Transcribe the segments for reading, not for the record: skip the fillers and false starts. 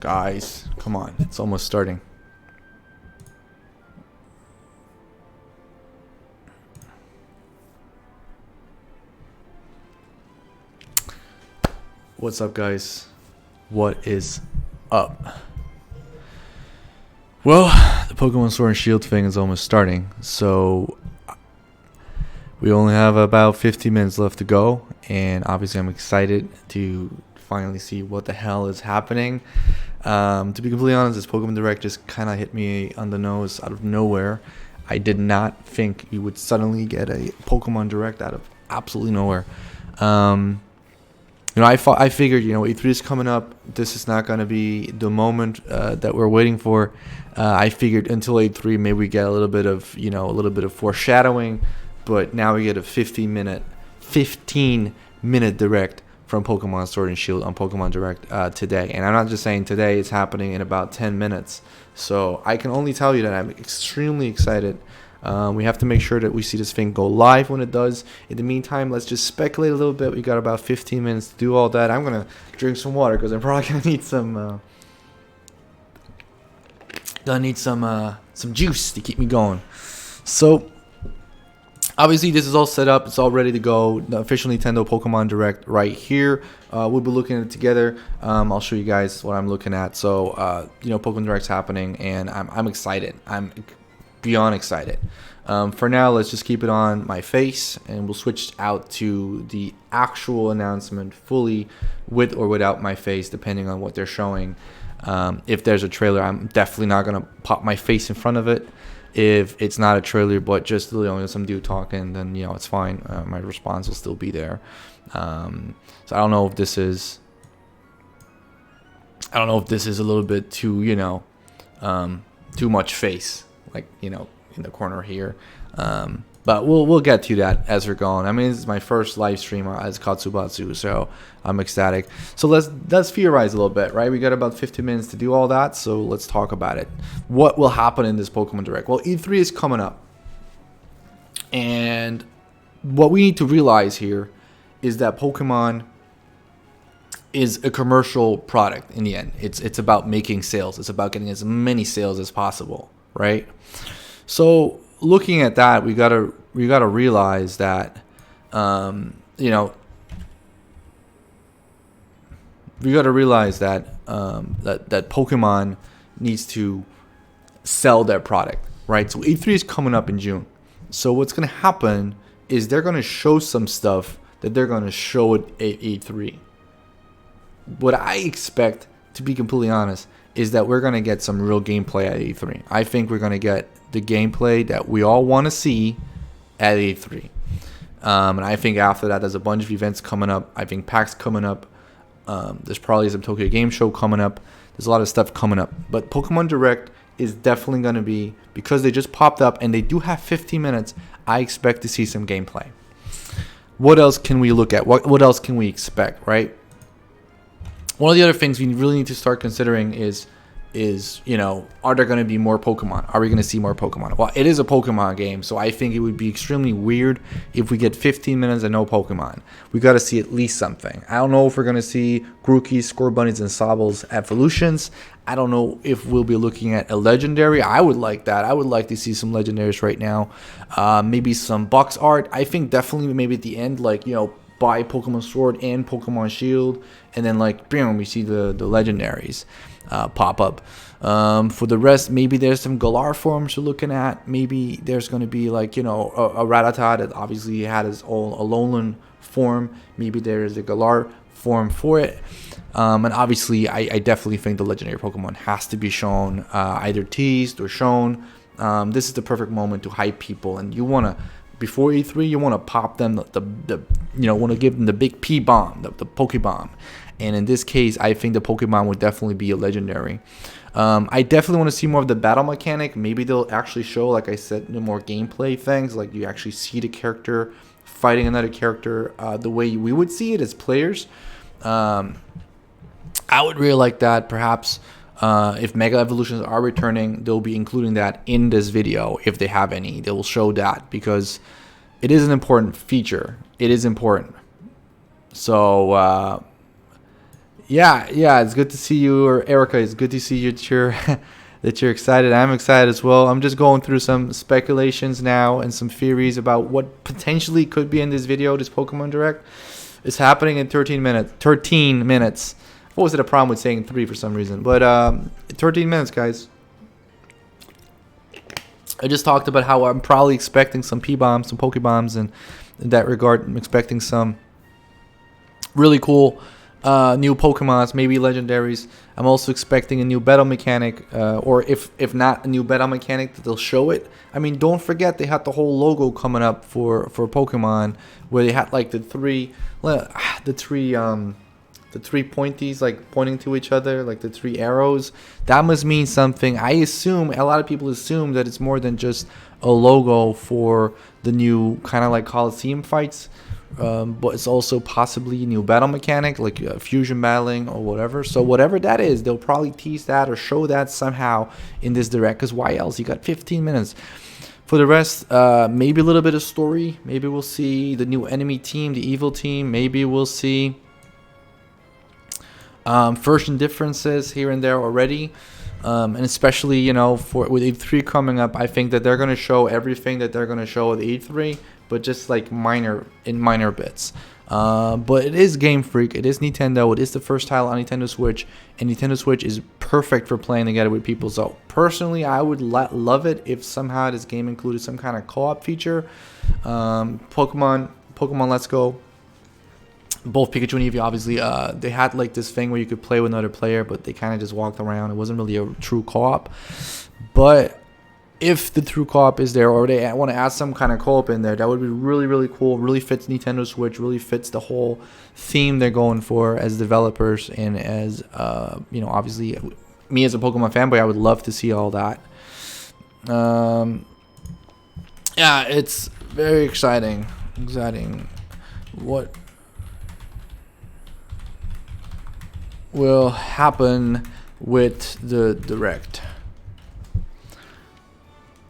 Guys, come on. It's almost starting. What's up, guys? What is up? Well, the Pokemon Sword and Shield thing is almost starting, so we only have about 50 minutes left to go, and obviously I'm excited to finally see what the hell is happening. To be completely honest, this Pokemon Direct just kind of hit me on the nose out of nowhere. I did not think you would suddenly get a Pokemon Direct out of absolutely nowhere. I figured, E3 is coming up. This is not going to be the moment that we're waiting for. I figured until E3, maybe we get a little bit of foreshadowing, but now we get a 15-minute direct from Pokemon Sword and Shield on Pokemon Direct today. And I'm not just saying today; it's happening in about 10 minutes. So I can only tell you that I'm extremely excited. We have to make sure that we see this thing go live when it does. In the meantime, let's just speculate a little bit. We got about 15 minutes to do all that. I'm gonna drink some water because I'm probably gonna need some juice to keep me going. So obviously this is all set up. It's all ready to go. The official Nintendo Pokemon Direct right here. We'll be looking at it together. I'll show you guys what I'm looking at. So Pokemon Direct's happening, and I'm excited. I'm beyond excited. For now, let's just keep it on my face, and we'll switch out to the actual announcement fully with or without my face, depending on what they're showing. If there's a trailer, I'm definitely not gonna pop my face in front of it. If it's not a trailer but just some dude talking, then it's fine. My response will still be there. So I don't know if this is a little bit too too much face, like in the corner here. But we'll get to that as we're going. I mean, this is my first live stream as Katsubatsu, so I'm ecstatic. So let's theorize a little bit, right? We got about 15 minutes to do all that, so let's talk about it. What will happen in this Pokemon Direct? Well, E3 is coming up, and what we need to realize here is that Pokemon is a commercial product in the end. It's about making sales. It's about getting as many sales as possible, right? So looking at that, we gotta realize that we gotta realize that that Pokemon needs to sell their product, right? So E3 is coming up in June. So what's gonna happen is they're gonna show some stuff that they're gonna show at E3. What I expect, to be completely honest, is that we're gonna get some real gameplay at E3. I think we're gonna get the gameplay that we all want to see at E3. And I think after that, there's a bunch of events coming up. I think PAX coming up. There's probably some Tokyo Game Show coming up. There's a lot of stuff coming up. But Pokemon Direct is definitely going to be, because they just popped up and they do have 15 minutes, I expect to see some gameplay. What else can we look at? What else can we expect, right? One of the other things we really need to start considering is are there going to be more Pokemon? Are we going to see more Pokemon? Well, it is a Pokemon game, so I think it would be extremely weird if we get 15 minutes and no Pokemon. We got to see at least something. I don't know if we're going to see Grookey, Scorbunnies, and Sobbles evolutions. I don't know if we'll be looking at a legendary. I would like that. I would like to see some legendaries right now. Maybe some box art. I think definitely maybe at the end, buy Pokemon Sword and Pokemon Shield, and then boom, we see the legendaries pop up. For the rest, maybe there's some Galar forms you're looking at. Maybe there's going to be a Rattata that obviously had his own Alolan form. Maybe there is a Galar form for it. And obviously, I definitely think the legendary Pokemon has to be shown, either teased or shown. This is the perfect moment to hype people, and you want to, before E3, you want to pop them want to give them the big P bomb, the Pokebomb. And in this case, I think the Pokemon would definitely be a legendary. I definitely want to see more of the battle mechanic. Maybe they'll actually show, like I said, more gameplay things, like you actually see the character fighting another character the way we would see it as players. I would really like that. Perhaps if Mega Evolutions are returning, they'll be including that in this video. If they have any, they will show that, because it is an important feature. It is important. So Yeah, it's good to see you, or Erica. It's good to see you that you're that you're excited. I'm excited as well. I'm just going through some speculations now and some theories about what potentially could be in this video, this Pokemon Direct. It's happening in 13 minutes. 13 minutes. What was it a problem with saying 3 for some reason? But 13 minutes, guys. I just talked about how I'm probably expecting some P-bombs, some Pokebombs, and in that regard, I'm expecting some really cool new Pokemons, maybe legendaries. I'm also expecting a new battle mechanic, or if not a new battle mechanic, that they'll show it. I mean, don't forget they had the whole logo coming up for Pokemon, where they had like the three pointies like pointing to each other, like the 3 arrows. That must mean something. I assume a lot of people assume that it's more than just a logo for the new kind of like Coliseum fights, but it's also possibly a new battle mechanic, like fusion battling or whatever. So whatever that is, they'll probably tease that or show that somehow in this direct, because why else? You got 15 minutes. For the rest, maybe a little bit of story. Maybe we'll see the new enemy team, the evil team. Maybe we'll see version differences here and there already, and especially, you know, with E3 coming up, I think that they're going to show everything that they're going to show at E3, but just like minor bits. But it is Game Freak, it is Nintendo, it is the first title on Nintendo Switch, and Nintendo Switch is perfect for playing together with people. So personally, I would love it if somehow this game included some kind of co-op feature. Pokemon Let's Go, both Pikachu and Eevee, obviously, they had like this thing where you could play with another player, but they kind of just walked around. It wasn't really a true co-op. But if the true co-op is there, or they want to add some kind of co-op in there, that would be really, really cool. Really fits Nintendo Switch, really fits the whole theme they're going for as developers, and as, you know, obviously, me as a Pokemon fanboy, I would love to see all that. Yeah, it's very exciting. What will happen with the direct?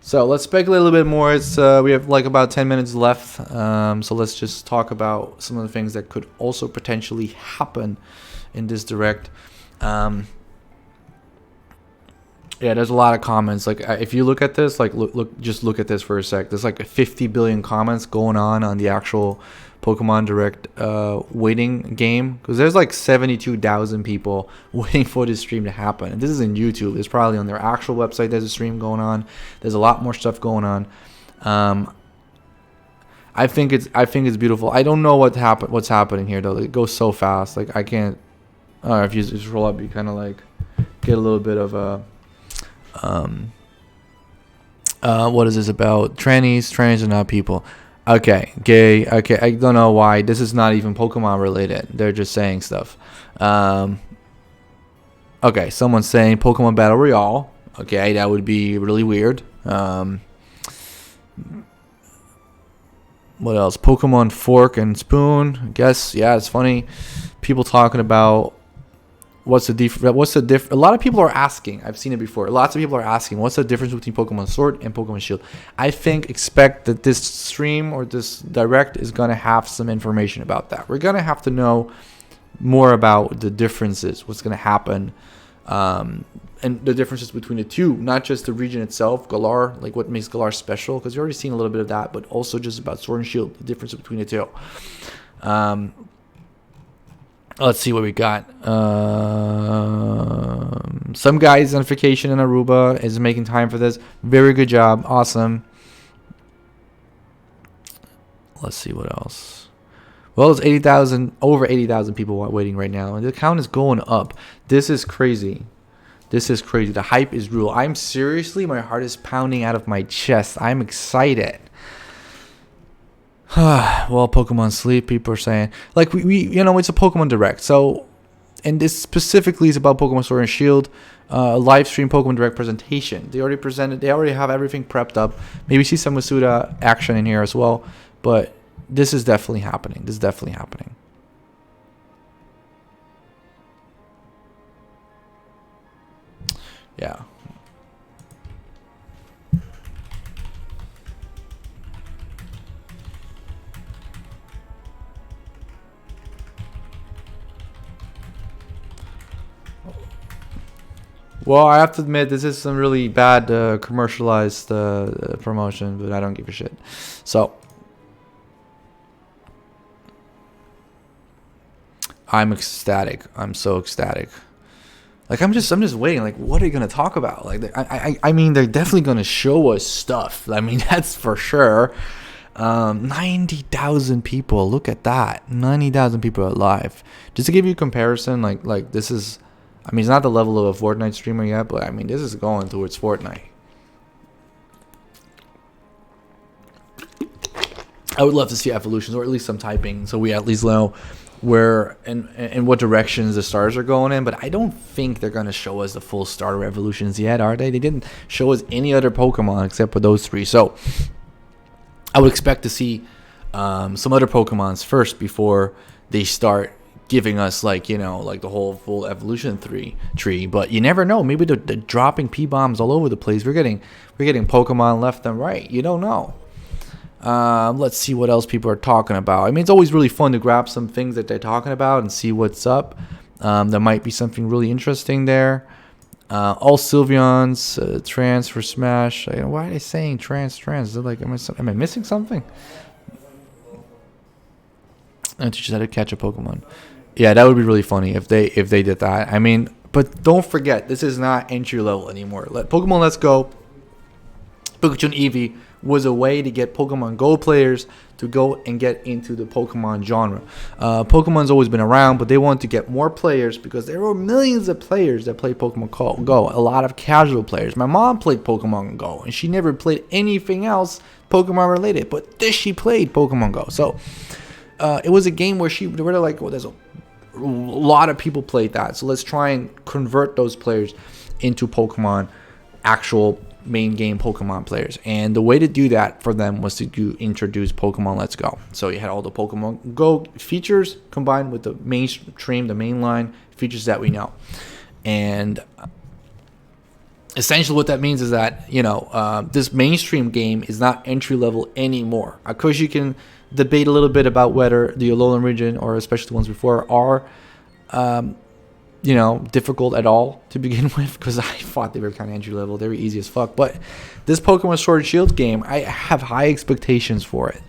So let's speculate a little bit more. It's we have like about 10 minutes left, so let's just talk about some of the things that could also potentially happen in this direct. Yeah, there's a lot of comments. Like, if you look at this, like just look at this for a sec. There's like 50 billion comments going on the actual Pokemon Direct waiting game, because there's like 72,000 people waiting for this stream to happen. And this is in YouTube. It's probably on their actual website. There's a stream going on. There's a lot more stuff going on. I think it's beautiful. I don't know what's happening here though. It goes so fast. Like, I can't. If you just roll up, you kind of like get a little bit of a. What is this about? Trannies are not people. Okay, gay. Okay, I don't know why. This is not even Pokemon related. They're just saying stuff. Okay, someone's saying Pokemon Battle Royale. Okay, that would be really weird. What else? Pokemon Fork and Spoon. I guess, yeah, it's funny. People talking about what's the difference. A lot of people are asking. I've seen it before. Lots of people are asking, what's the difference between Pokemon Sword and Pokemon Shield? I expect that this stream or this direct is going to have some information about that. We're going to have to know more about the differences, what's going to happen, and the differences between the two, not just the region itself, Galar, like what makes Galar special, because you've already seen a little bit of that, but also just about Sword and Shield, the difference between the two. Let's see what we got. Some guy's notification in Aruba is making time for this. Very good job. Awesome. Let's see what else. Well, it's 80,000, over 80,000 people waiting right now, and the count is going up. This is crazy. The hype is real. My heart is pounding out of my chest. I'm excited. Well, Pokemon Sleep, people are saying, like, we you know, it's a Pokemon Direct, so, and this specifically is about Pokemon Sword and Shield, live stream Pokemon Direct presentation. They already have everything prepped up. Maybe see some Masuda action in here as well, but this is definitely happening. Yeah. Well, I have to admit, this is some really bad commercialized promotion, but I don't give a shit. So, I'm ecstatic. I'm so ecstatic. Like, I'm just waiting. Like, what are you gonna talk about? Like, I mean, they're definitely gonna show us stuff. I mean, that's for sure. 90,000 people. Look at that. 90,000 people are live. Just to give you a comparison, like this is, I mean, it's not the level of a Fortnite streamer yet, but I mean, this is going towards Fortnite. I would love to see evolutions, or at least some typing, so we at least know where and what directions the stars are going in. But I don't think they're going to show us the full starter evolutions yet, are they? They didn't show us any other Pokemon except for those three. So I would expect to see some other Pokemons first before they start giving us, like, you know, like the whole full evolution tree. But you never know. Maybe they're dropping P-bombs all over the place. We're getting Pokemon left and right. You don't know. Let's see what else people are talking about. I mean, it's always really fun to grab some things that they're talking about and see what's up. There might be something really interesting there. All Sylveons, transfer smash. Why are they saying trans? Is it like, am I missing something? And teach us how to catch a Pokemon. Yeah, that would be really funny if they did that. I mean, but don't forget, this is not entry level anymore. Pokemon Let's Go, Pikachu and Eevee was a way to get Pokemon Go players to go and get into the Pokemon genre. Pokemon's always been around, but they want to get more players because there are millions of players that play Pokemon Go. A lot of casual players. My mom played Pokemon Go, and she never played anything else Pokemon related, but this she played Pokemon Go. So it was a game where they were like, well, there's a lot of people played that, so let's try and convert those players into Pokemon, actual main game Pokemon players. And the way to do that for them was to introduce Pokemon Let's Go. So you had all the Pokemon Go features combined with the mainstream, the mainline features that we know. And essentially what that means is that, you know, this mainstream game is not entry level anymore. Of course, you can debate a little bit about whether the Alolan region, or especially the ones before, are you know, difficult at all to begin with, because I thought they were kind of entry level. They were easy as fuck. But this Pokemon Sword and Shield game, I have high expectations for it.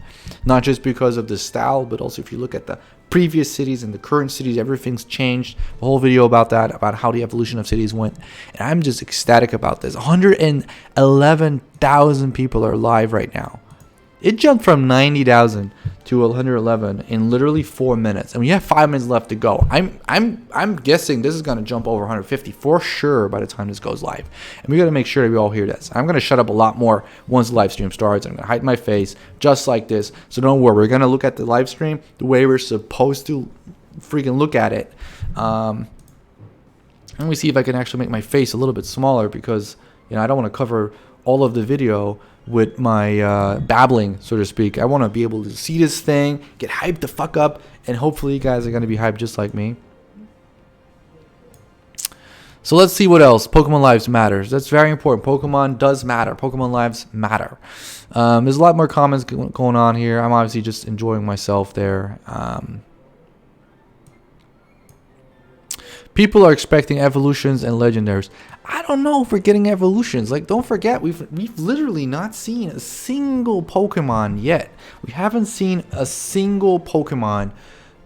Not just because of the style, but also if you look at the previous cities and the current cities, everything's changed. A whole video about that, about how the evolution of cities went. And I'm just ecstatic about this. 111,000 people are live right now. It jumped from 90,000 to 111 in literally 4 minutes, and we have 5 minutes left to go. I'm guessing this is gonna jump over 150 for sure by the time this goes live, and we gotta make sure that we all hear this. I'm gonna shut up a lot more once the live stream starts. I'm gonna hide my face just like this, so don't worry. We're gonna look at the live stream the way we're supposed to freaking look at it. Let me see if I can actually make my face a little bit smaller, because, you know, I don't want to cover all of the video with my babbling, so to speak. I want to be able to see this thing, get hyped the fuck up, and hopefully you guys are going to be hyped just like me. So let's see what else. Pokemon lives matters. That's very important. Pokemon does matter. Pokemon lives matter. There's a lot more comments going on here. I'm obviously just enjoying myself there. People are expecting evolutions and legendaries. I don't know if we're getting evolutions. Like, don't forget, we've literally not seen a single Pokemon yet. We haven't seen a single Pokemon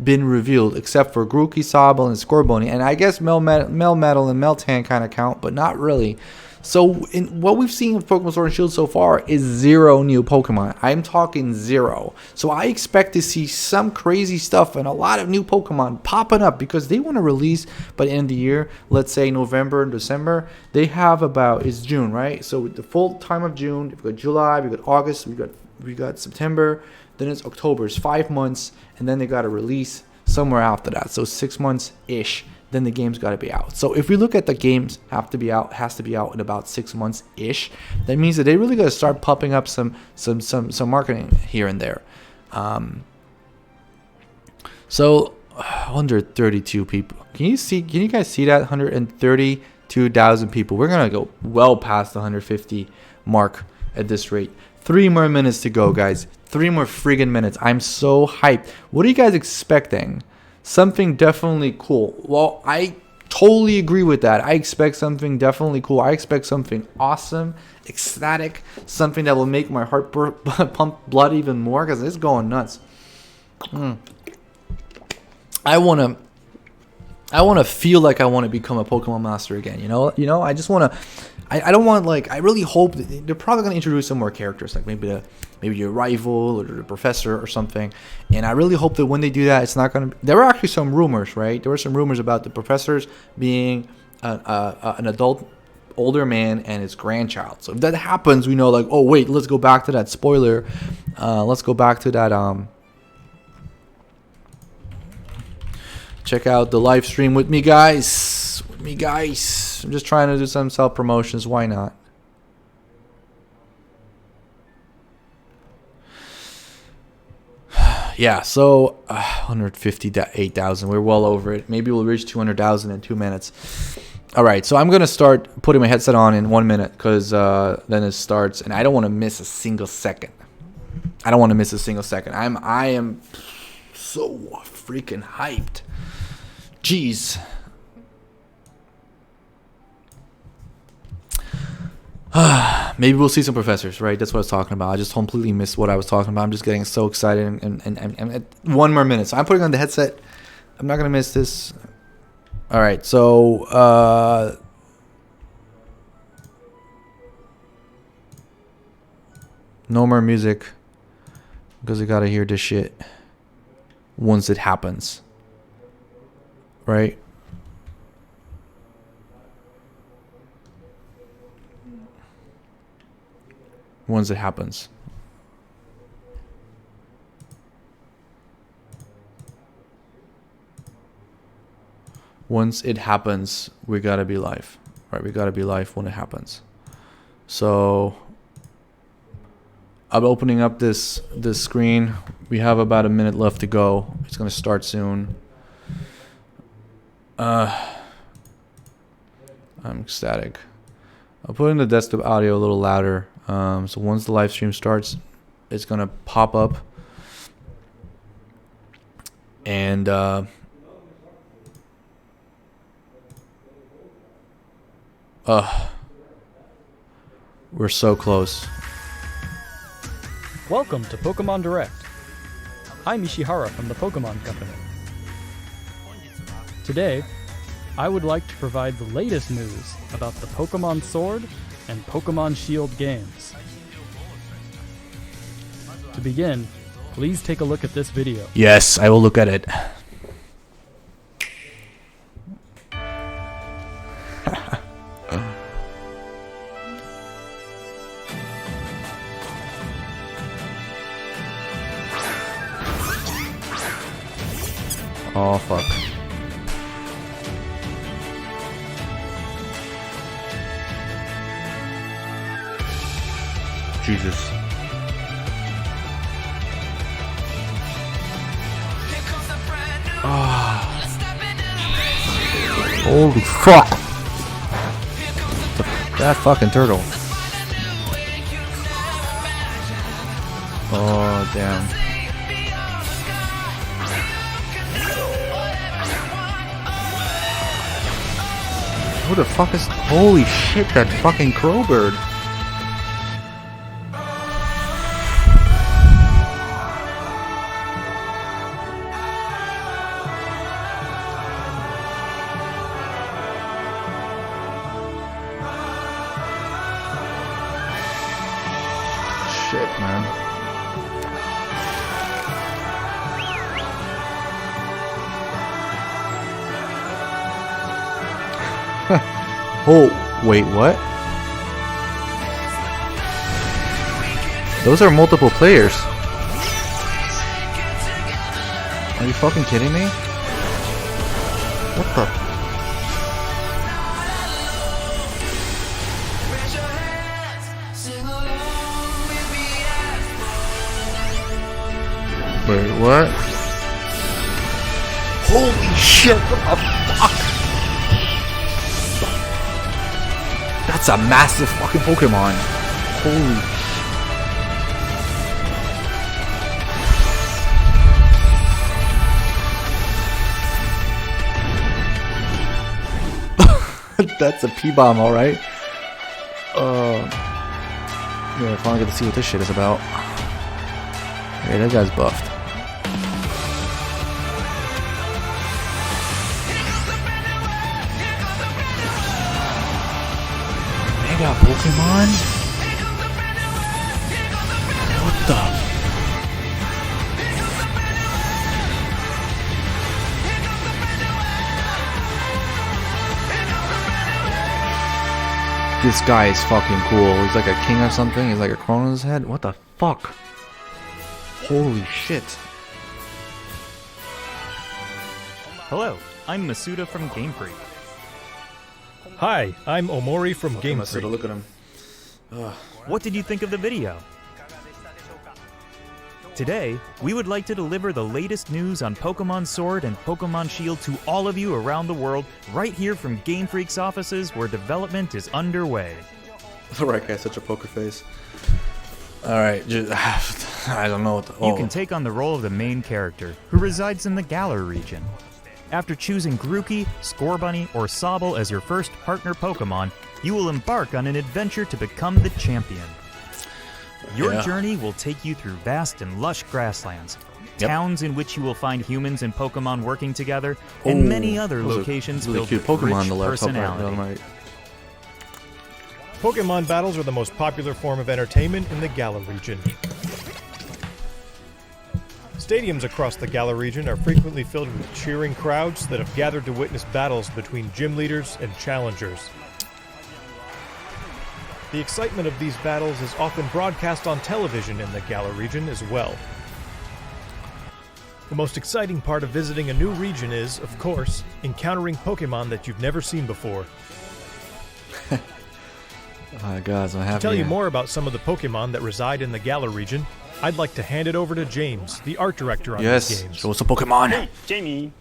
been revealed except for Grookey, Sobble, and Scorbunny. And I guess Melmetal and Meltan kind of count, but not really. So what we've seen with Pokemon Sword and Shield so far is 0 new Pokemon. I'm talking 0. So I expect to see some crazy stuff and a lot of new Pokemon popping up, because they want to release by the end of the year, let's say November and December. They have about, it's June, right? So the full time of June, we've got July, we've got August, we got September, then it's October. It's 5 months, and then they got to release somewhere after that. So 6 months-ish. Then the game's got to be out. So if we look at the games has to be out in about 6 months ish, that means that they really got to start popping up some marketing here and there. So 132 people. Can you guys see that? 132,000 people. We're gonna go well past the 150 mark at this rate. 3 more minutes to go, guys. 3 more friggin' minutes. I'm so hyped. What are you guys expecting? Something definitely cool. Well, I totally agree with that. I expect something definitely cool. I expect something awesome, ecstatic, something that will make my heart pump blood even more because it's going nuts. I want to feel like I want to become a Pokemon master again. You know. I just want to. I don't want, like, I really hope that they're probably gonna introduce some more characters, like maybe your rival or the professor or something. And I really hope that when they do that, it's not gonna. There were actually some rumors, right? There were some rumors about the professors being an adult, older man and his grandchild. So if that happens, we know, like, oh wait, let's go back to that spoiler. Let's go back to that. Check out the live stream with me, guys. I'm just trying to do some self promotions. Why not? Yeah, so 158,000. We're well over it. Maybe we'll reach 200,000 in 2 minutes. All right, so I'm gonna start putting my headset on in 1 minute because then it starts, and I don't want to miss a single second. I am so freaking hyped. Jeez. Maybe we'll see some professors, right? That's what I was talking about. I just completely missed what I was talking about. I'm just getting so excited. And 1 more minute. So I'm putting on the headset. I'm not going to miss this. All right. So, no more music because I got to hear this shit once it happens. Right? Once it happens. Once it happens, we gotta be live. Right? We gotta be live when it happens. So I'm opening up this screen. We have about a minute left to go. It's gonna start soon. I'm ecstatic. I'll put in the desktop audio a little louder. So once the live stream starts, it's gonna pop up, and we're so close. Welcome to Pokemon Direct. I'm Ishihara from the Pokemon Company. Today, I would like to provide the latest news about the Pokemon Sword and Pokemon Shield games. To begin, please take a look at this video. Yes, I will look at it. Oh, fuck. Jesus. Oh. Holy fuck. That fucking turtle. Oh, damn. Who the fuck is... Holy shit, that fucking crowbird. Shit, man. Oh, wait, what? Those are multiple players. Are you fucking kidding me? What the? Wait, what? Holy shit, what the fuck? That's a massive fucking Pokemon. Holy. That's a P-bomb, all right. Yeah, I finally get to see what this shit is about. Hey, that guy's buffed. They got Pokemon? What the? This guy is fucking cool. He's like a king or something. He's like a crown on his head. What the fuck? Holy shit. Hello, I'm Masuda from Game Freak. Hi, I'm Omori from Game Freak. Look at him. What did you think of the video? Today, we would like to deliver the latest news on Pokemon Sword and Pokemon Shield to all of you around the world, right here from Game Freak's offices where development is underway. The right guy, such a poker face. Alright, I don't know what the... You can take on the role of the main character, who resides in the Galar region. After choosing Grookey, Scorbunny, or Sobble as your first partner Pokemon, you will embark on an adventure to become the champion. Your journey will take you through vast and lush grasslands, towns in which you will find humans and Pokemon working together, and many other locations really filled cute with Pokemon rich to personality. right. Pokemon battles are the most popular form of entertainment in the Galar region. Stadiums across the Galar region are frequently filled with cheering crowds that have gathered to witness battles between gym leaders and challengers. The excitement of these battles is often broadcast on television in the Galar region as well. The most exciting part of visiting a new region is, of course, encountering Pokemon that you've never seen before. Oh, guys, I'm happy. To tell you more about some of the Pokemon that reside in the Galar region, I'd like to hand it over to James, the art director on these games. Show us a Pokemon. Hey, Jamie.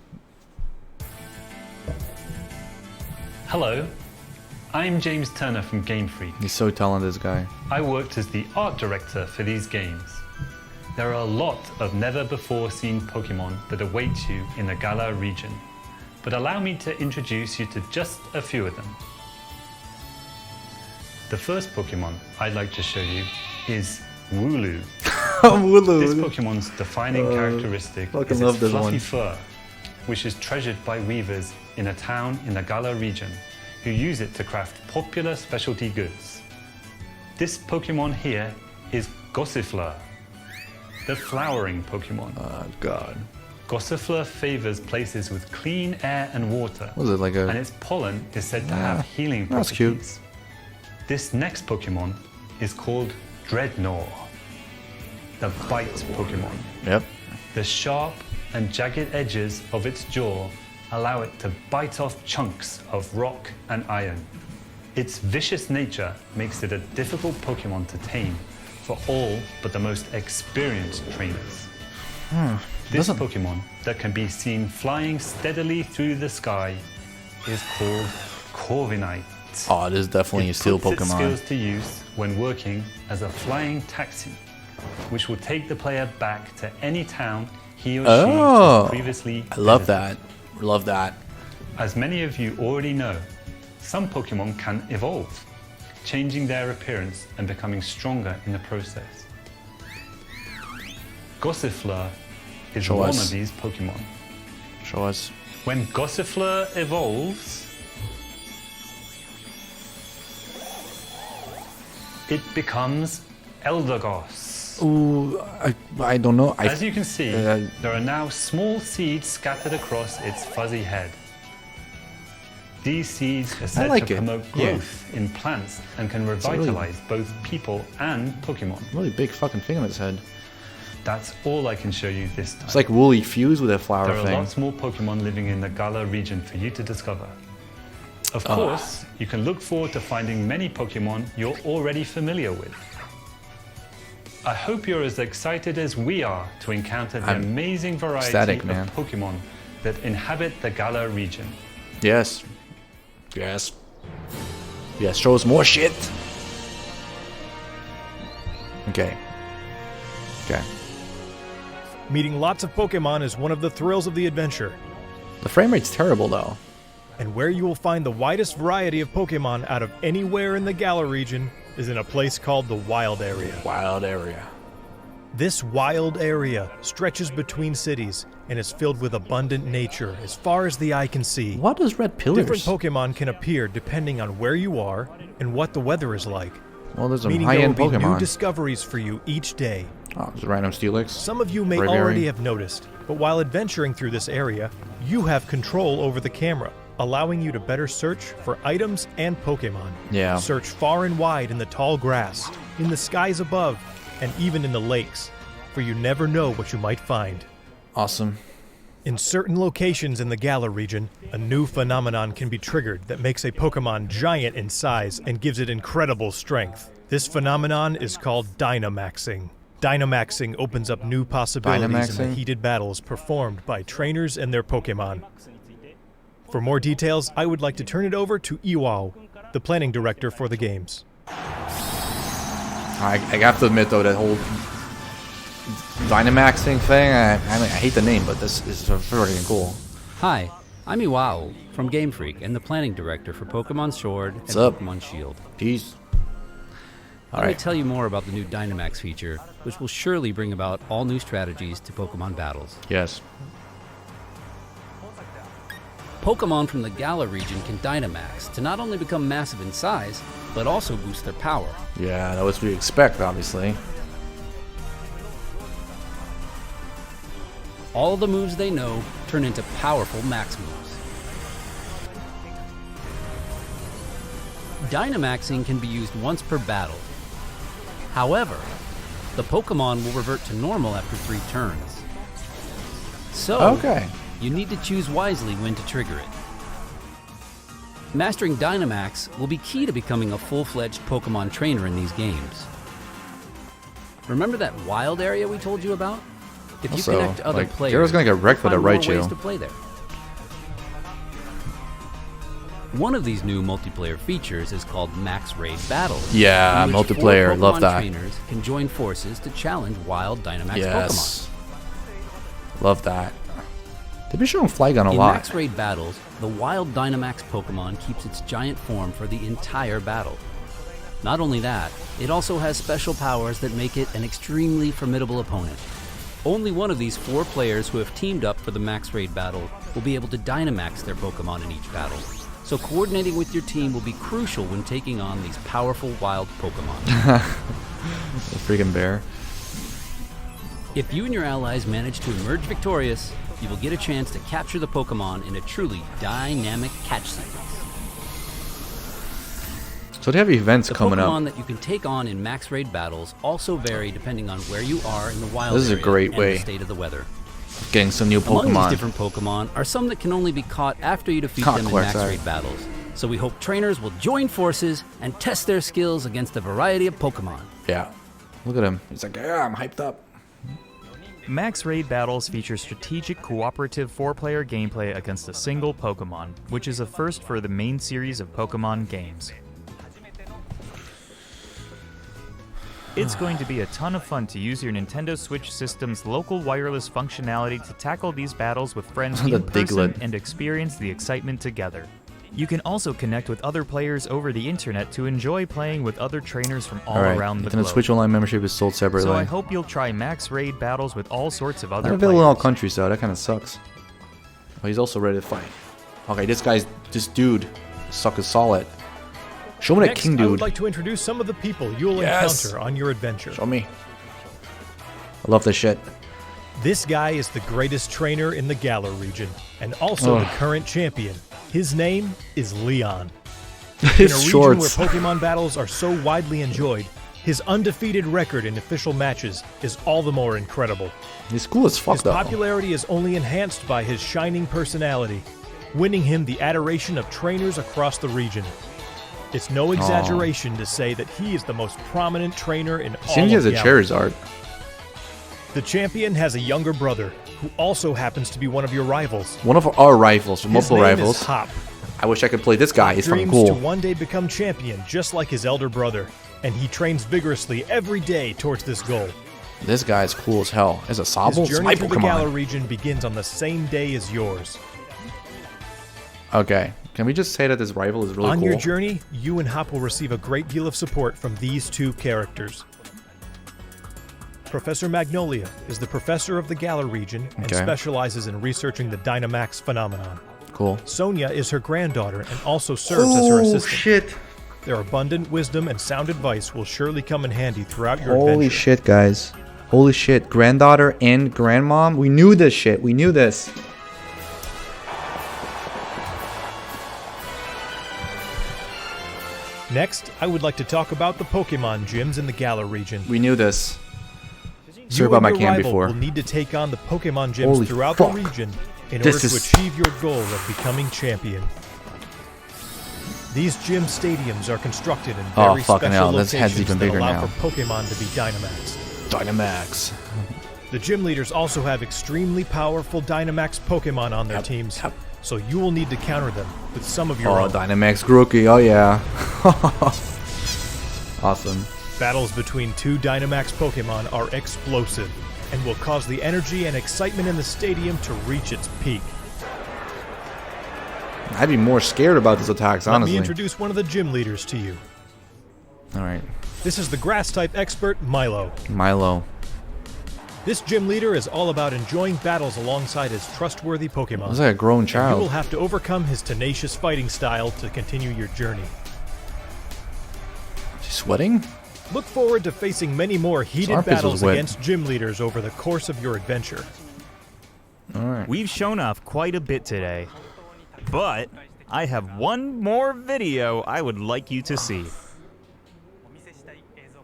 Hello, I'm James Turner from Game Freak. He's so talented, this guy. I worked as the art director for these games. There are a lot of never-before-seen Pokemon that await you in the Galar region, but allow me to introduce you to just a few of them. The first Pokemon I'd like to show you is Wooloo. Wooloo. This Pokemon's defining characteristic is its fluffy fur, which is treasured by weavers in a town in the Galar region, who use it to craft popular specialty goods. This Pokemon here is Gossifleur, the flowering Pokemon. Oh, God. Gossifleur favors places with clean air and water, Was it like a... and its pollen is said to have healing that's properties. cute. This next Pokemon is called Dreadnought, the bite Pokemon. Yep. The sharp and jagged edges of its jaw allow it to bite off chunks of rock and iron. Its vicious nature makes it a difficult Pokemon to tame for all but the most experienced trainers. This Pokemon that can be seen flying steadily through the sky is called Corviknight. Oh, this is definitely a steel It puts its Pokemon. skills to use when working as a flying taxi, which will take the player back to any town he or she has previously I love visited. that. Love that. As many of you already know, some Pokemon can evolve, changing their appearance and becoming stronger in the process. Gossifleur is Show one us. of these Pokemon. Show us. When Gossifleur evolves, it becomes Eldegoss. Ooh, I don't know. As you can see, there are now small seeds scattered across its fuzzy head. These seeds are said like to it. promote growth in plants and can revitalize both people and Pokemon. Really big fucking thing on its head. That's all I can show you this time. It's like woolly fused with a flower There are thing. lots more Pokemon living in the Galar region for you to discover. Of course, you can look forward to finding many Pokemon you're already familiar with. I hope you're as excited as we are to encounter the amazing variety ecstatic, of man. Pokemon that inhabit the Galar region. Yes. Yes. Yes, show us more shit. Okay. Okay. Meeting lots of Pokemon is one of the thrills of the adventure. The frame rate's terrible though. And where you will find the widest variety of Pokemon out of anywhere in the Galar region is in a place called the Wild Area. Wild area. This wild area stretches between cities and is filled with abundant nature as far as the eye can see. What is red pillars? Different Pokemon can appear depending on where you are and what the weather is like. Well, there's some Meaning there will high-end be new Pokemon. discoveries for you each day. Oh, there's a random Steelix. Some of you may Braviary. already have noticed, but while adventuring through this area, you have control over the camera, allowing you to better search for items and Pokemon. Yeah. Search far and wide in the tall grass, in the skies above, and even in the lakes, for you never know what you might find. Awesome. In certain locations in the Galar region, a new phenomenon can be triggered that makes a Pokemon giant in size and gives it incredible strength. This phenomenon is called Dynamaxing. Dynamaxing opens up new possibilities in the heated battles performed by trainers and their Pokemon. For more details, I would like to turn it over to Iwao, the planning director for the games. I have to admit, though, that whole Dynamaxing thing, I hate the name, but this is very cool. Hi, I'm Iwao from Game Freak and the planning director for Pokemon Sword and up? Pokemon Shield. Peace. Let me tell you more about the new Dynamax feature, which will surely bring about all new strategies to Pokemon battles. Yes. Pokemon from the Galar region can Dynamax to not only become massive in size, but also boost their power. Yeah, that was what we expect, obviously. All the moves they know turn into powerful max moves. Dynamaxing can be used once per battle. However, the Pokemon will revert to normal after 3 turns. So, Okay. you need to choose wisely when to trigger it. Mastering Dynamax will be key to becoming a full-fledged Pokemon trainer in these games. Remember that wild area we told you about? If you Also, connect to other like, players, Gyara's gonna get wrecked with you'll a find more Raichu. ways to play there. One of these new multiplayer features is called Max Raid Battles. Yeah, in which 4 multiplayer, love Pokemon that. trainers can join forces to challenge wild Dynamax Yes. Love that. They've been showing Flygon a In lot. Max Raid Battles, the wild Dynamax Pokemon keeps its giant form for the entire battle. Not only that, it also has special powers that make it an extremely formidable opponent. Only one of these 4 players who have teamed up for the Max Raid battle will be able to Dynamax their Pokemon in each battle. So coordinating with your team will be crucial when taking on these powerful wild Pokemon. The freaking bear. If you and your allies manage to emerge victorious, you will get a chance to capture the Pokemon in a truly dynamic catch sequence. So they have events The coming Pokemon up. that you can take on in Max Raid battles also vary depending on where you are in the wild This is a area great and way. the state of the weather. Getting some new Among these Pokemon. different Pokemon are some that can only be caught after you defeat them in Conquest, Max sorry. Raid battles. So we hope trainers will join forces and test their skills against a variety of Pokemon. Yeah. Look at him. He's like, yeah, I'm hyped up. Max Raid battles feature strategic cooperative 4-player gameplay against a single Pokemon, which is a first for the main series of Pokemon games. It's going to be a ton of fun to use your Nintendo Switch system's local wireless functionality to tackle these battles with friends The in person Diglett. and experience the excitement together. You can also connect with other players over the internet to enjoy playing with other trainers from all Alright, around the Nintendo globe. Switch Online membership is sold separately. So I hope you'll try Max Raid battles with all sorts of other Not available in all players. countries, though. That kind of sucks. Oh, he's also ready to fight. Okay, this dude, sucker's solid. Show me that Next, king I would dude. like to introduce some of the people you'll Yes. encounter on your adventure. Show me. I love this shit. This guy is the greatest trainer in the Galar region, and also the Ugh. current champion. His name is Leon. In a His region shorts. where Pokemon battles are so widely enjoyed, his undefeated record in official matches is all the more incredible. He's cool as fuck, His though. popularity is only enhanced by his shining personality, winning him the adoration of trainers across the region. It's no exaggeration to say that he is the most prominent trainer in all Seems he has of a Galar. Charizard. The champion has a younger brother, who also happens to be one of your rivals. One of our rivals, His multiple name rivals. is Hop. I wish I could play this guy. He's fucking Dreams to cool. one day become champion, just like his elder brother, and he trains vigorously every day towards this goal. This guy's cool as hell. Is a His Sobble? It's journey my through the Galar Pokemon. region begins on the same day as yours. Okay. Can we just say that this rival is really On cool? your journey, you and Hop will receive a great deal of support from these two characters. Professor Magnolia is the professor of the Galar region and Okay. specializes in researching the Dynamax phenomenon. Cool. Sonia is her granddaughter and also serves as her assistant. Shit. Their abundant wisdom and sound advice will surely come in handy throughout your Holy adventure. shit, guys. Holy shit. Granddaughter and grandmom? We knew this shit. We knew this. Next, I would like to talk about the Pokemon gyms in the Galar region. We knew this. You Sorry about and my your can rival before. will need to take on the Pokemon gyms Holy throughout fuck. the region in This order to is- achieve your goal of becoming champion. These gym stadiums are constructed in Oh, very fucking special hell, this head's locations even that bigger allow now. for Pokemon to be Dynamaxed. Dynamax. The gym leaders also have extremely powerful Dynamax Pokemon on their teams, so you will need to counter them with some of your Oh, own. Dynamax Grookey. Oh, yeah. Awesome. Battles between two Dynamax Pokemon are explosive and will cause the energy and excitement in the stadium to reach its peak. I'd be more scared about these attacks, Let me honestly. introduce one of the gym leaders to you. All right. This is the Grass-type expert, Milo. Milo. This gym leader is all about enjoying battles alongside his trustworthy Pokemon. Looks like a grown And you will child. have to overcome his tenacious fighting style to continue your journey. Is he sweating? Look forward to facing many more heated armpits was battles wet. against gym leaders over the course of your adventure. All right. We've shown off quite a bit today, but I have one more video I would like you to see.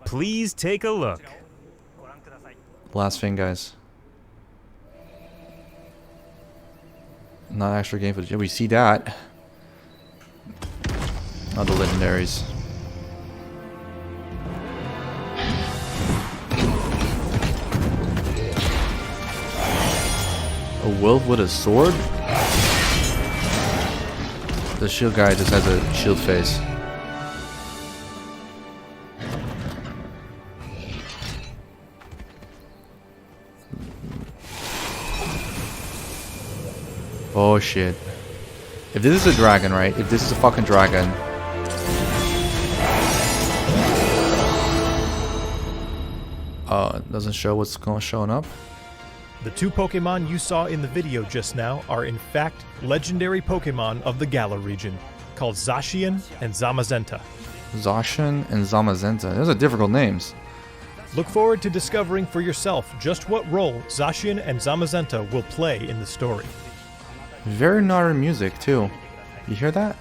Please take a look. Last thing, guys. Not extra game footage. Yeah, we see that. Not the legendaries. A wolf with a sword? The shield guy just has a shield face. Oh shit. If this is a dragon, right? If this is a fucking dragon. It doesn't show what's showing up. The two Pokemon you saw in the video just now are in fact legendary Pokemon of the Galar region, called Zacian and Zamazenta. Zacian and Zamazenta. Those are difficult names. Look forward to discovering for yourself just what role Zacian and Zamazenta will play in the story. Very modern music too. You hear that?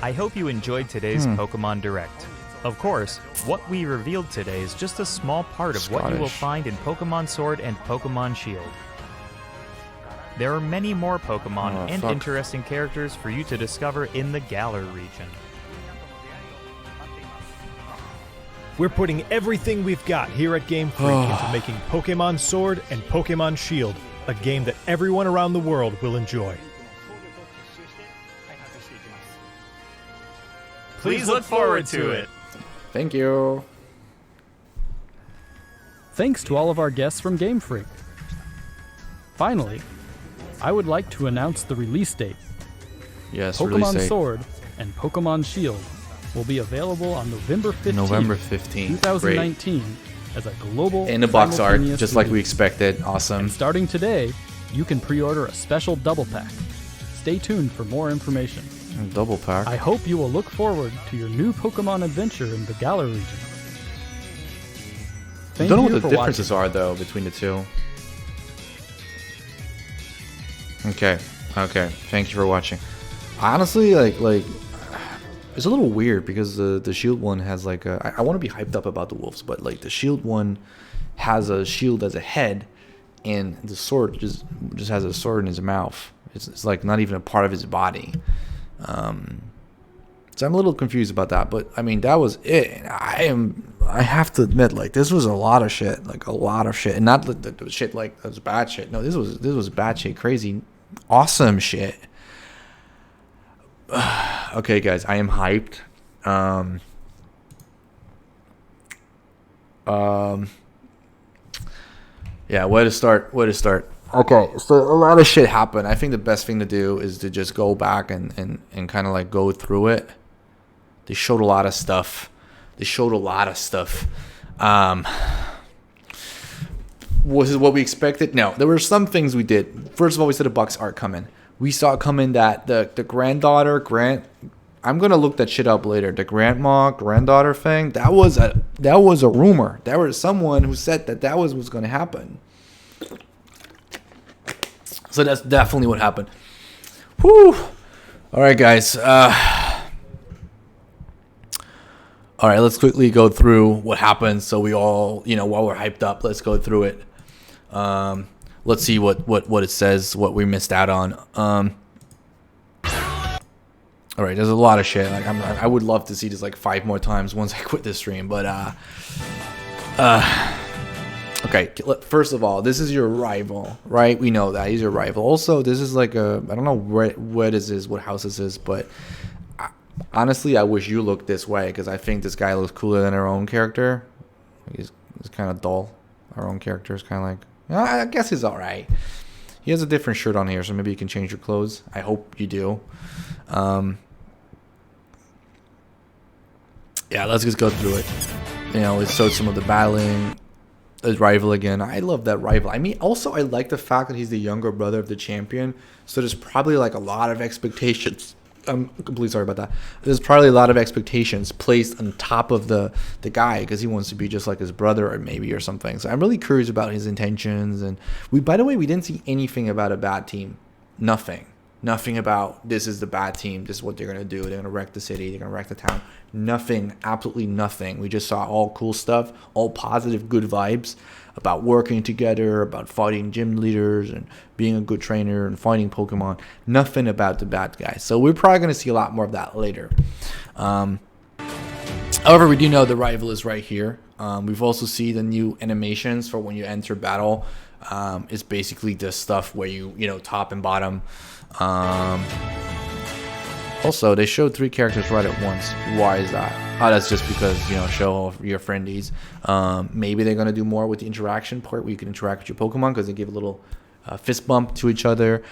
I hope you enjoyed today's Pokemon Direct. Of course, what we revealed today is just a small part of what you will Scottish. find in Pokemon Sword and Pokemon Shield. There are many more Pokemon Oh, and fuck. interesting characters for you to discover in the Galar region. We're putting everything we've got here at Game Freak into making Pokemon Sword and Pokemon Shield a game that everyone around the world will enjoy. Please look forward to it. Thank you. Thanks to all of our guests from Game Freak. Finally, I would like to announce the release date. Yes, release Pokemon date. Sword and Pokemon Shield will be available on November 15th, November 15th. 2019 as a global In the box art, simultaneous just like we release. expected. Awesome. Starting today, you can pre-order a special double pack. Stay tuned for more information. Double pack. I hope you will look forward to your new Pokemon adventure in the Galar region. Thank Don't know you what the for differences are though between the two. Okay. Okay. Thank you for watching. Honestly, like it's a little weird because the shield one has like I want to be hyped up about the wolves, but like the shield one has a shield as a head, and the sword just has a sword in his mouth. It's like not even a part of his body. So I'm a little confused about that, but I mean that was it. I have to admit, like this was a lot of shit, like a lot of shit, and not the shit like that was bad shit. No, this was bad shit, crazy, awesome shit. Okay, guys, I am hyped. Yeah, where to start? Okay, so a lot of shit happened. I think the best thing to do is to just go back and kind of like go through it. They showed a lot of stuff. Was it what we expected? No, there were some things we did. First of all, we said the Bucks aren't coming. We saw it coming that the granddaughter, I'm gonna look that shit up later. The granddaughter thing, that was a rumor. There was someone who said that was what's gonna happen. So that's definitely what happened. Whew. All right, guys. All right, let's quickly go through what happened. So we all, while we're hyped up, let's go through it. Let's see what it says, what we missed out on. All right, there's a lot of shit. Like I would love to see this like 5 more times once I quit this stream, but okay. First of all, this is your rival, right? We know that he's your rival. Also, this is like I don't know where this is, what house this is, but honestly, I wish you looked this way because I think this guy looks cooler than our own character. He's kind of dull. Our own character is kind of like, I guess he's all right. He has a different shirt on here, so maybe you can change your clothes. I hope you do. Yeah, let's just go through it. It showed some of the battling. His rival again. I love that rival. I mean, also I like the fact that he's the younger brother of the champion. So there's probably like a lot of expectations. I'm completely sorry about that. There's probably a lot of expectations placed on top of the guy because he wants to be just like his brother or something. So I'm really curious about his intentions. And by the way, we didn't see anything about a bad team. Nothing about this is the bad team. This is what they're going to do. They're going to wreck the city. They're going to wreck the town. Nothing. Absolutely nothing. We just saw all cool stuff, all positive, good vibes about working together, about fighting gym leaders and being a good trainer and fighting Pokemon. Nothing about the bad guys. So we're probably going to see a lot more of that later. However, we do know the rival is right here. We've also seen the new animations for when you enter battle. It's basically the stuff where you top and bottom. Also, they showed 3 characters right at once. Why is that? Oh, that's just because, show off your friendies. Maybe they're going to do more with the interaction part where you can interact with your Pokemon because they give a little fist bump to each other.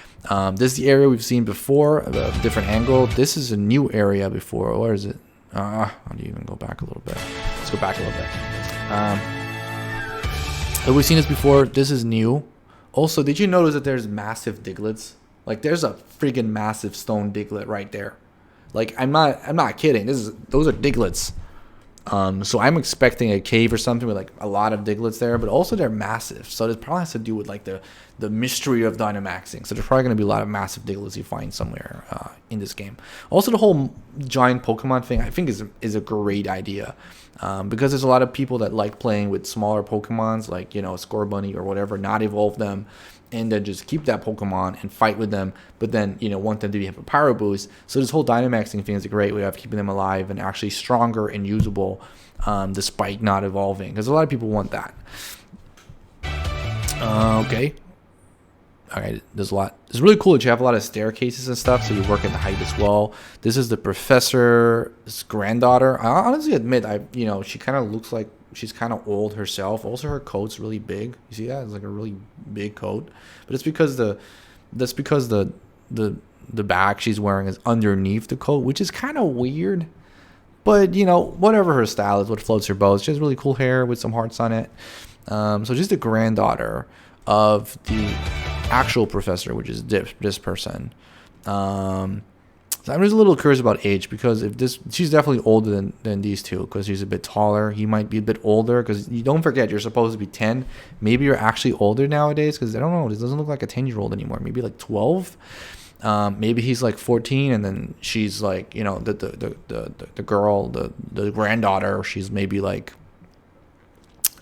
This is the area we've seen before, a different angle. This is a new area before. Where is it? How do you even go back a little bit? Let's go back a little bit. We've seen this before. This is new. Also, did you notice that there's massive Digletts? Like, there's a freaking massive stone Diglett right there. Like, I'm not kidding. Those are Digletts. So I'm expecting a cave or something with like a lot of Digletts there, but also they're massive. So this probably has to do with like the mystery of Dynamaxing. So there's probably going to be a lot of massive Digletts you find somewhere in this game. Also, the whole giant Pokemon thing I think is a great idea because there's a lot of people that like playing with smaller Pokemons like Scorbunny or whatever, not evolve them. And then just keep that Pokemon and fight with them, but then want them to have a power boost. So this whole Dynamaxing thing is a great way of keeping them alive and actually stronger and usable, despite not evolving. Because a lot of people want that. Okay. All right. There's a lot. It's really cool that you have a lot of staircases and stuff, so you work at the height as well. This is the professor's granddaughter. I honestly admit, she kind of looks like she's kind of old herself. Also, her coat's really big. You see that? It's like a really big coat. But it's because the bag she's wearing is underneath the coat, which is kind of weird. But whatever her style is, what floats her boat. She has really cool hair with some hearts on it. So she's the granddaughter of the actual professor, which is this person. So I'm just a little curious about age because she's definitely older than these two because she's a bit taller. He might be a bit older because you don't forget you're supposed to be 10. Maybe you're actually older nowadays because I don't know. This doesn't look like a 10-year-old anymore. Maybe like 12. Maybe he's like 14 and then she's like the girl, the granddaughter. She's maybe like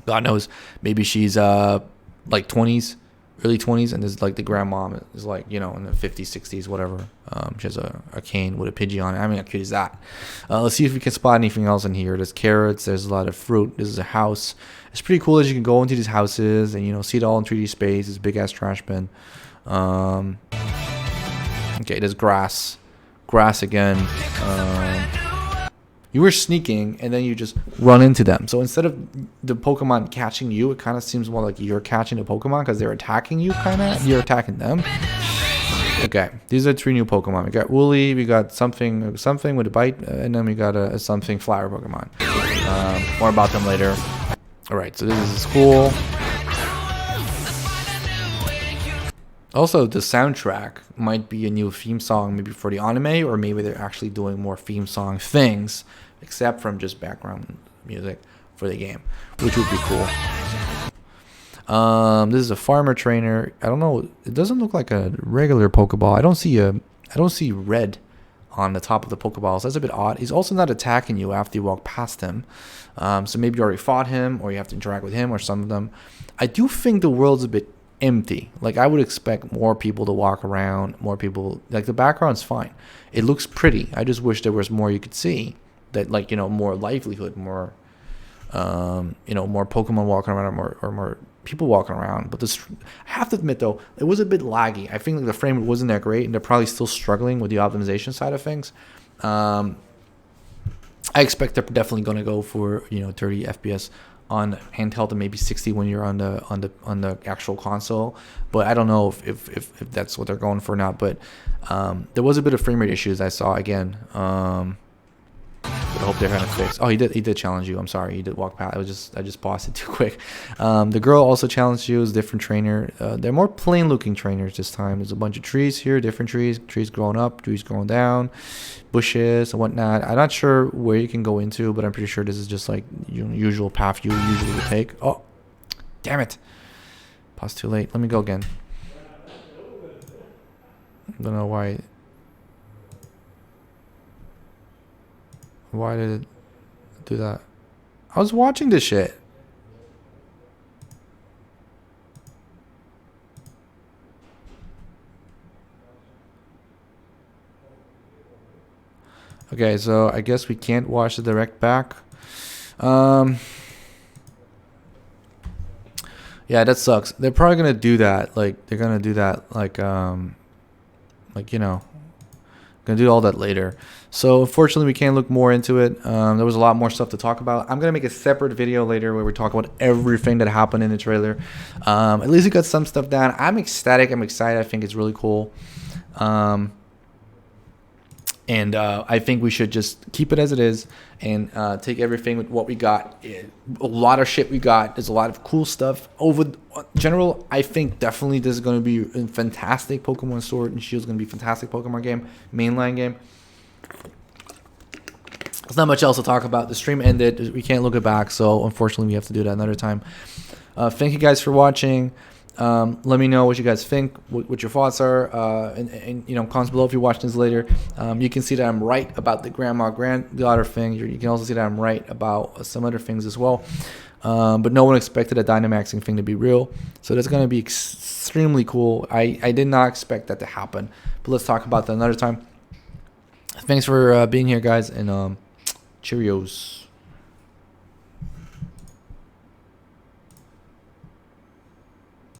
God knows. Maybe she's like 20s. Early 20s, and this like the grandma is like in the 50s, 60s, whatever. She has a cane with a Pidgey on it. I mean, how cute is that? Let's see if we can spot anything else in here. There's carrots. There's a lot of fruit. This is a house. It's pretty cool that you can go into these houses and see it all in 3D space. This big ass trash bin. Okay, there's grass again. You were sneaking, and then you just run into them. So instead of the Pokemon catching you, it kind of seems more like you're catching the Pokemon because they're attacking you, kind of. You're attacking them. Okay, these are 3 new Pokemon. We got Wooly, we got something with a bite, and then we got a something flower Pokemon. More about them later. All right, so this is cool. Also, the soundtrack might be a new theme song maybe for the anime, or maybe they're actually doing more theme song things, except from just background music for the game, which would be cool. This is a farmer trainer. I don't know. It doesn't look like a regular Pokeball. I don't see red on the top of the Pokeballs. That's a bit odd. He's also not attacking you after you walk past him. So maybe you already fought him, or you have to interact with him, or some of them. I do think the world's a bit empty. Like, I would expect more people to walk around, more people. Like, the background's fine. It looks pretty. I just wish there was more you could see. That, like, more livelihood, more, more Pokemon walking around, or more people walking around. But this, I have to admit though, it was a bit laggy. I think like the frame rate wasn't that great, and they're probably still struggling with the optimization side of things. I expect they're definitely going to go for 30 FPS on handheld and maybe 60 when you're on the actual console. But I don't know if that's what they're going for or not. But there was a bit of frame rate issues I saw again. But I hope they're gonna fix. Oh, he did challenge you. I'm sorry, he did walk past. I just paused it too quick. The girl also challenged you. It's a different trainer. They're more plain looking trainers this time. There's a bunch of trees here, different trees growing up, trees growing down, bushes and whatnot. I'm not sure where you can go into, but I'm pretty sure this is just like usual path you usually would take. Oh, damn it! Paused too late. Let me go again. I don't know why. Why did it do that? I was watching this shit. Okay, so I guess we can't watch the direct back. Yeah, that sucks. They're probably gonna do that. Like, they're gonna do that. Gonna do all that later. So unfortunately we can't look more into it. There was a lot more stuff to talk about. I'm gonna make a separate video later where we talk about everything that happened in the trailer. At least we got some stuff down. I'm ecstatic. I'm excited. I think it's really cool. And I think we should just keep it as it is and take everything with what we got. A lot of shit we got. There's a lot of cool stuff. General, I think definitely this is going to be a fantastic Pokemon Sword and Shield is going to be a fantastic Pokemon game, mainline game. There's not much else to talk about. The stream ended. We can't look it back, so unfortunately we have to do that another time. Thank you guys for watching. Let me know what you guys think, what your thoughts are, and comments below if you're watching this later. You can see that I'm right about the granddaughter thing. You can also see that I'm right about some other things as well. But no one expected a Dynamaxing thing to be real, so that's going to be extremely cool. I did not expect that to happen, but let's talk about that another time. Thanks for being here, guys, and Cheerios.